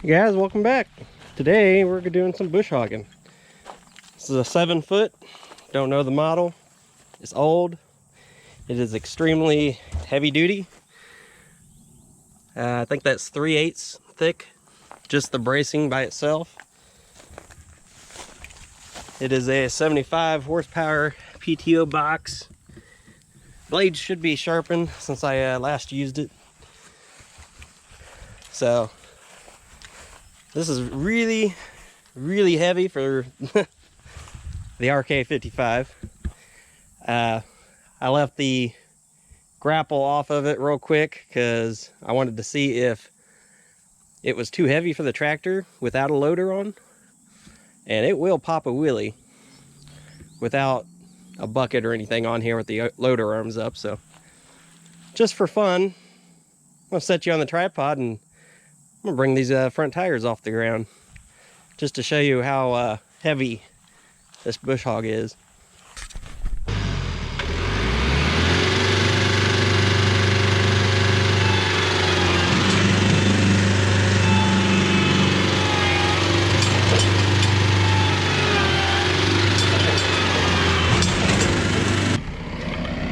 Hey guys, welcome back. Today we're doing some bush hogging. This is a 7-foot. Don't know the model. It's old. It is extremely heavy duty. I think that's 3/8 thick, just the bracing by itself. It is a 75 horsepower PTO box. Blades should be sharpened since I last used it. So this is really heavy for the RK55. I left the grapple off of it real quick because I wanted to see if it was too heavy for the tractor without a loader on, and it will pop a wheelie without a bucket or anything on here with the loader arms up. So just for fun, I'm gonna set you on the tripod and I'm gonna bring these front tires off the ground just to show you how heavy this bush hog is.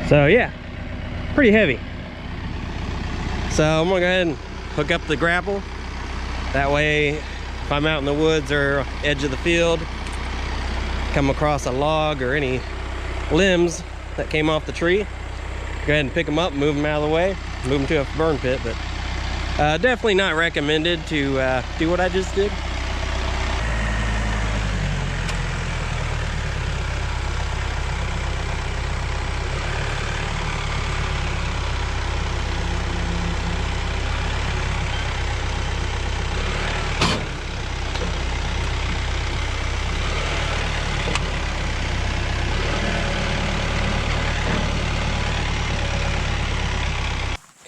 So yeah, pretty heavy. So I'm gonna go ahead and hook up the grapple. That way, if I'm out in the woods or edge of the field, come across a log or any limbs that came off the tree, go ahead and pick them up, move them out of the way, move them to a burn pit. But definitely not recommended to do what I just did.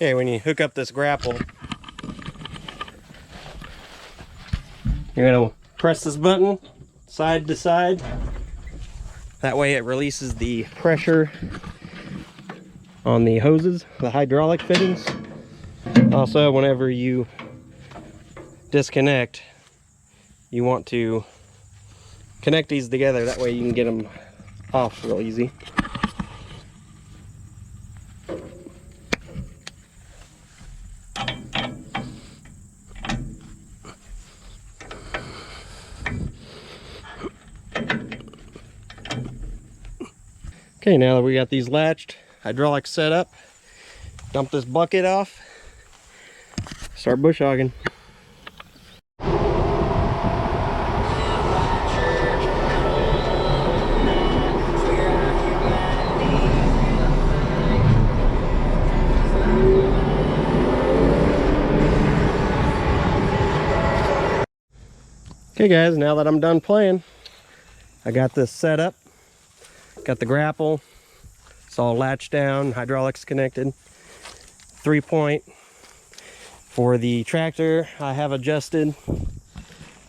Okay, when you hook up this grapple, you're gonna press this button side to side. That way it releases the pressure on the hoses, the hydraulic fittings. Also, whenever you disconnect, you want to connect these together. That way you can get them off real easy. Okay, now that we got these latched, hydraulics set up, dump this bucket off, start bush hogging. Okay guys, now that I'm done playing, I got this set up. Got the grapple, it's all latched down, hydraulics connected. 3-point for the tractor I have adjusted.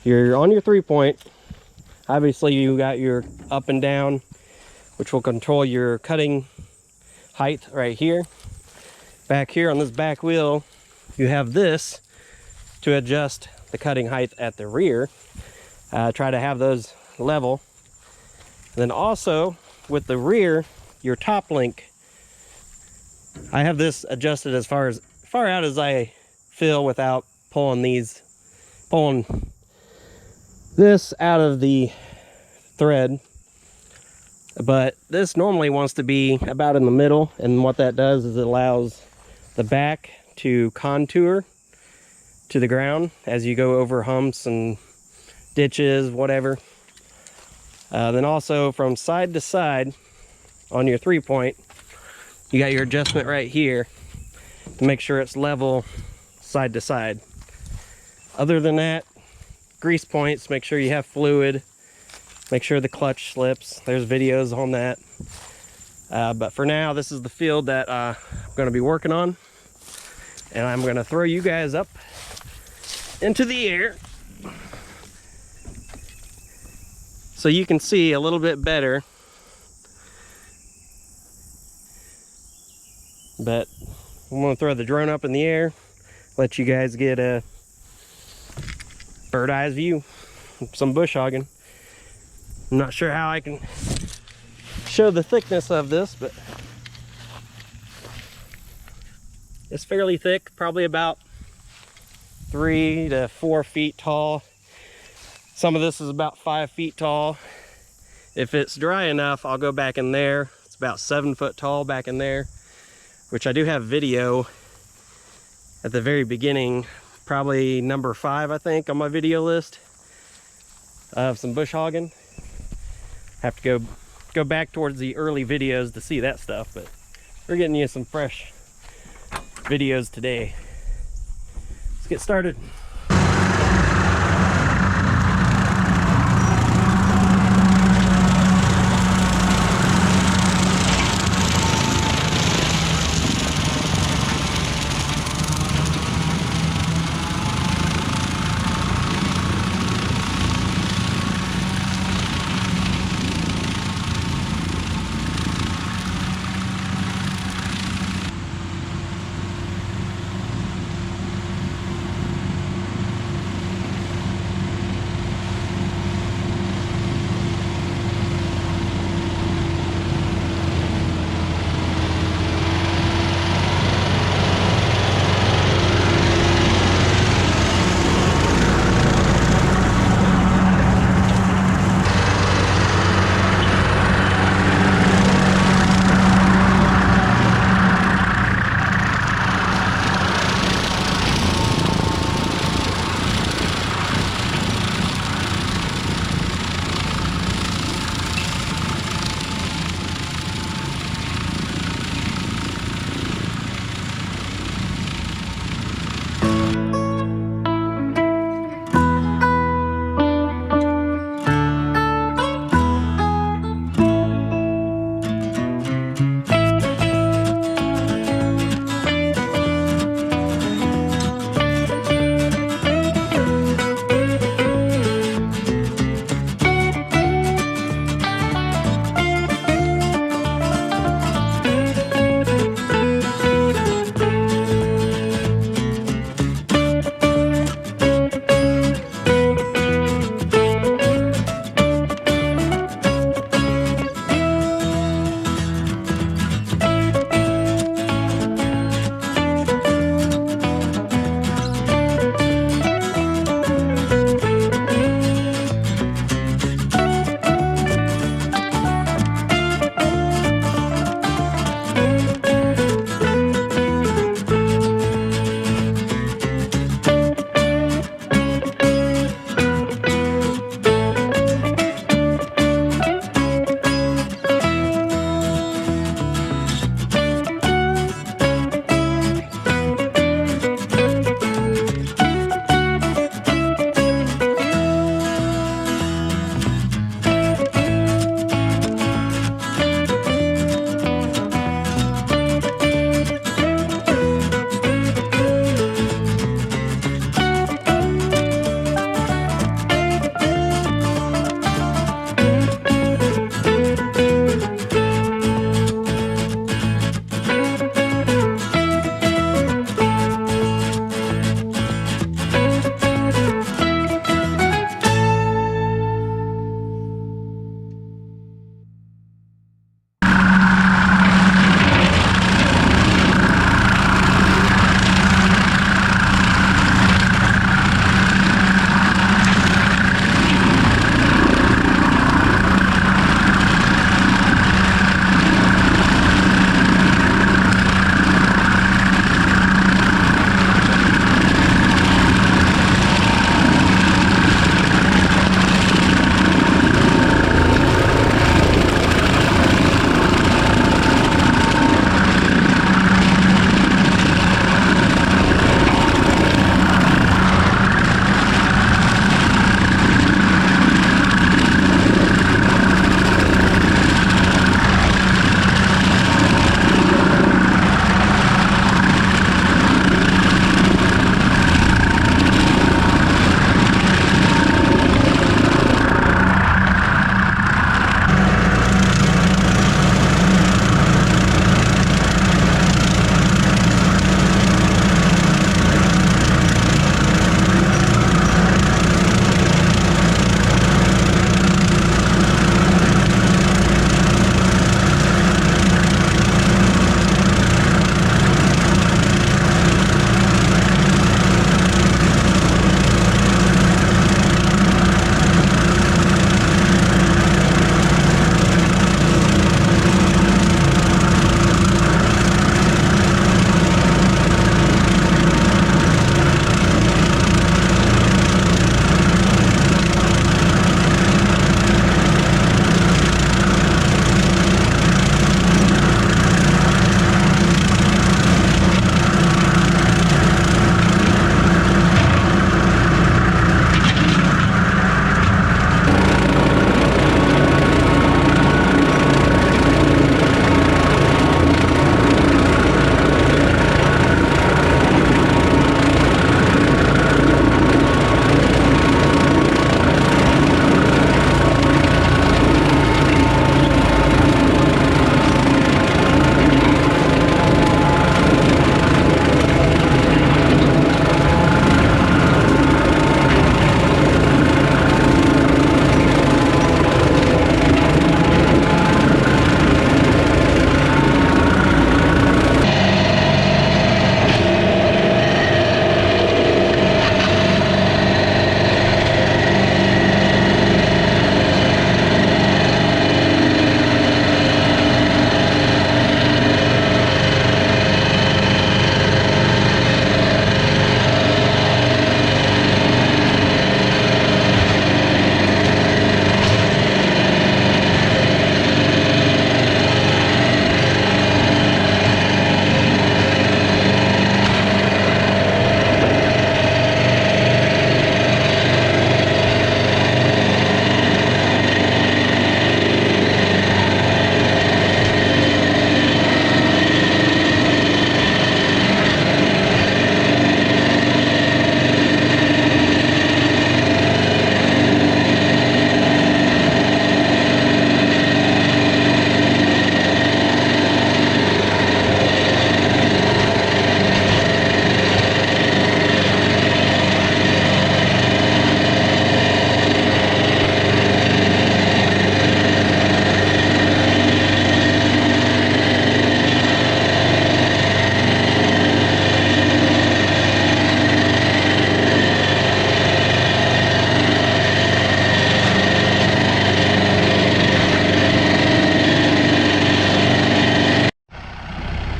You're on your 3-point. Obviously you got your up and down, which will control your cutting height right here. Back here on this back wheel, you have this to adjust the cutting height at the rear. Try to have those level. And then also with the rear, your top link, I have this adjusted as far out as I feel without pulling this out of the thread. But this normally wants to be about in the middle, and what that does is it allows the back to contour to the ground as you go over humps and ditches, whatever. Then also from side to side on your 3-point, you got your adjustment right here to make sure it's level side to side. Other than that, grease points, make sure you have fluid, make sure the clutch slips. There's videos on that. But for now, this is the field that I'm going to be working on, and I'm going to throw you guys up into the air so you can see a little bit better. But I'm gonna throw the drone up in the air, let you guys get a bird eyes view, some bush hogging. I'm not sure how I can show the thickness of this, but it's fairly thick, probably about 3 to 4 feet tall. Some of this is about 5 feet tall. If it's dry enough, I'll go back in there. It's about 7 foot tall back in there, which I do have video at the very beginning, probably number 5, I think, on my video list of some bush hogging. Have to go back towards the early videos to see that stuff, but we're getting you some fresh videos today. Let's get started.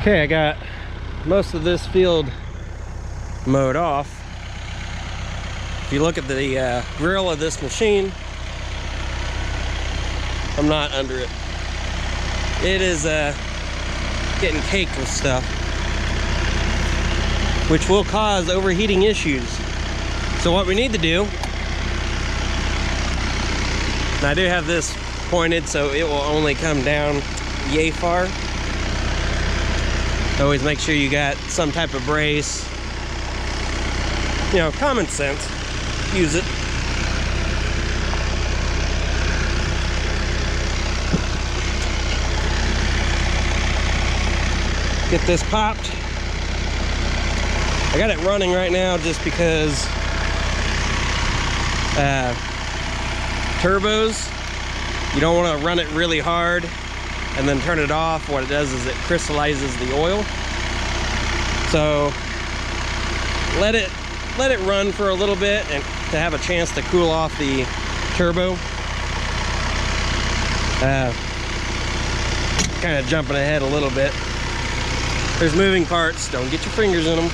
Okay, I got most of this field mowed off. If you look at the grill of this machine, I'm not under it. It is getting caked with stuff, which will cause overheating issues. So what we need to do, and I do have this pointed so it will only come down yay far. Always make sure you got some type of brace. You know, common sense. Use it. Get this popped. I got it running right now just because turbos, you don't want to run it really hard and then turn it off. What it does is it crystallizes the oil. So let it run for a little bit and to have a chance to cool off the turbo. Kind of jumping ahead a little bit. There's moving parts, don't get your fingers in them.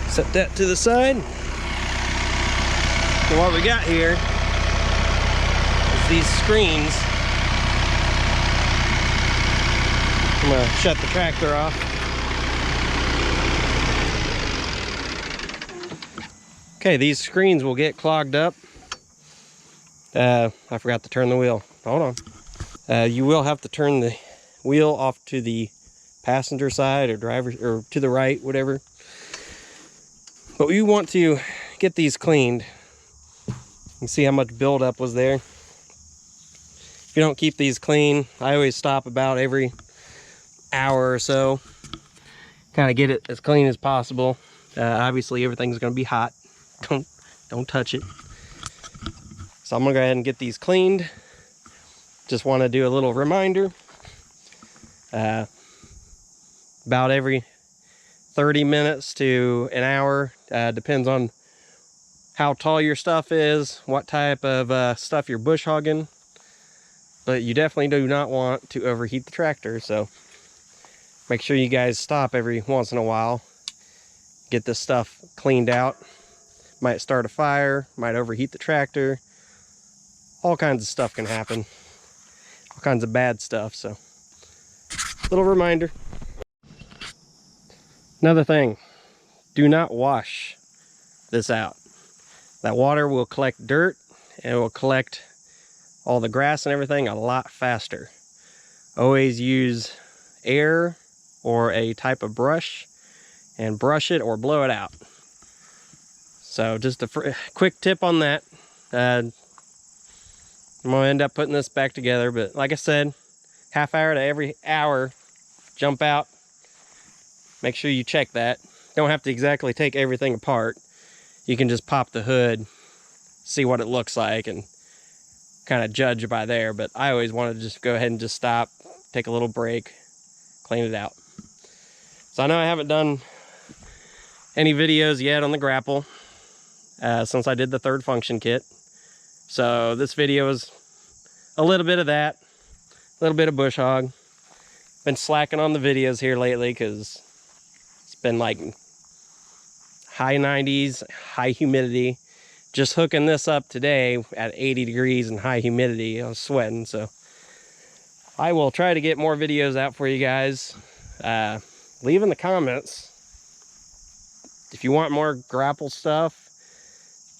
Set that to the side. And what we got here is these screens. I'm gonna shut the tractor off. Okay, these screens will get clogged up. I forgot to turn the wheel. Hold on. You will have to turn the wheel off to the passenger side or driver, or to the right, whatever. But we want to get these cleaned. You can see how much buildup was there. If you don't keep these clean, I always stop about every hour or so. Kind of get it as clean as possible. Obviously everything's going to be hot. Don't touch it. So I'm gonna go ahead and get these cleaned. Just want to do a little reminder. About every 30 minutes to an hour, depends on how tall your stuff is, what type of stuff you're bush hogging. But you definitely do not want to overheat the tractor, so make sure you guys stop every once in a while. Get this stuff cleaned out. Might start a fire, might overheat the tractor. All kinds of stuff can happen. All kinds of bad stuff, so little reminder. Another thing, do not wash this out. That water will collect dirt and it will collect all the grass and everything a lot faster. Always use air or a type of brush and brush it or blow it out. So just a quick tip on that. I'm gonna end up putting this back together, but like I said, half hour to every hour, jump out. Make sure you check that. Don't have to exactly take everything apart. You can just pop the hood, see what it looks like, and kind of judge by there. But I always want to just go ahead and just stop, take a little break, clean it out. So I know I haven't done any videos yet on the Grapple since I did the third function kit. So this video is a little bit of that, a little bit of bush hog. Been slacking on the videos here lately because it's been like high 90s, high humidity. Just hooking this up today at 80 degrees and high humidity. I was sweating, so I will try to get more videos out for you guys. Leave in the comments if you want more Grapple stuff,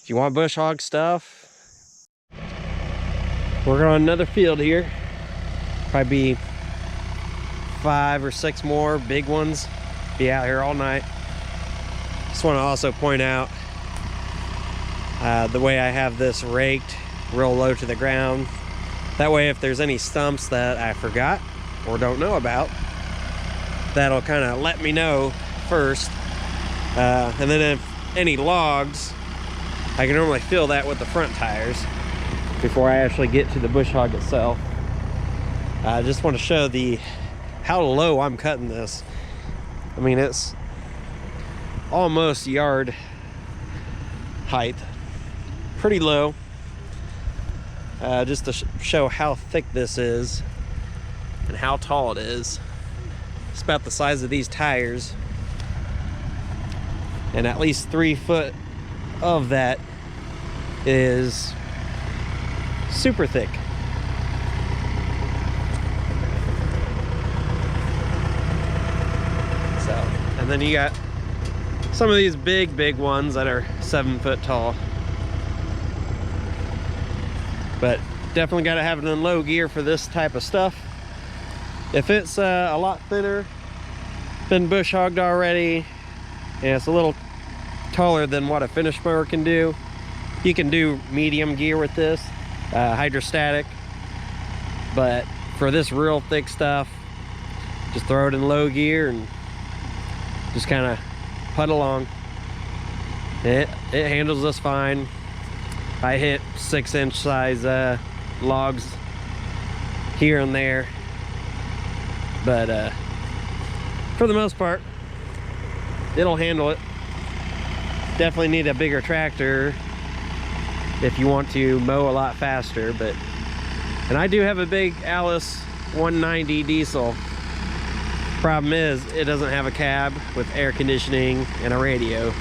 if you want bush hog stuff. Working on another field here. Probably be 5 or 6 more big ones. Be out here all night. Just want to also point out the way I have this raked real low to the ground. That way if there's any stumps that I forgot or don't know about, that'll kind of let me know first. And then if any logs, I can normally fill that with the front tires before I actually get to the bush hog itself. I just want to show how low I'm cutting this. I mean, it's almost yard height. Pretty low. just to show how thick this is and how tall it is. It's about the size of these tires, and at least 3 foot of that is super thick. So, and then you got some of these big ones that are 7 foot tall. But definitely got to have it in low gear for this type of stuff. If it's a lot thinner, been bush hogged already, and it's a little taller than what a finish mower can do, you can do medium gear with this, hydrostatic. But for this real thick stuff, just throw it in low gear and just kind of putt along. It handles this fine. I hit 6-inch size logs here and there, but for the most part, it'll handle it. Definitely need a bigger tractor if you want to mow a lot faster, and I do have a big Alice 190 diesel. Problem is, it doesn't have a cab with air conditioning and a radio.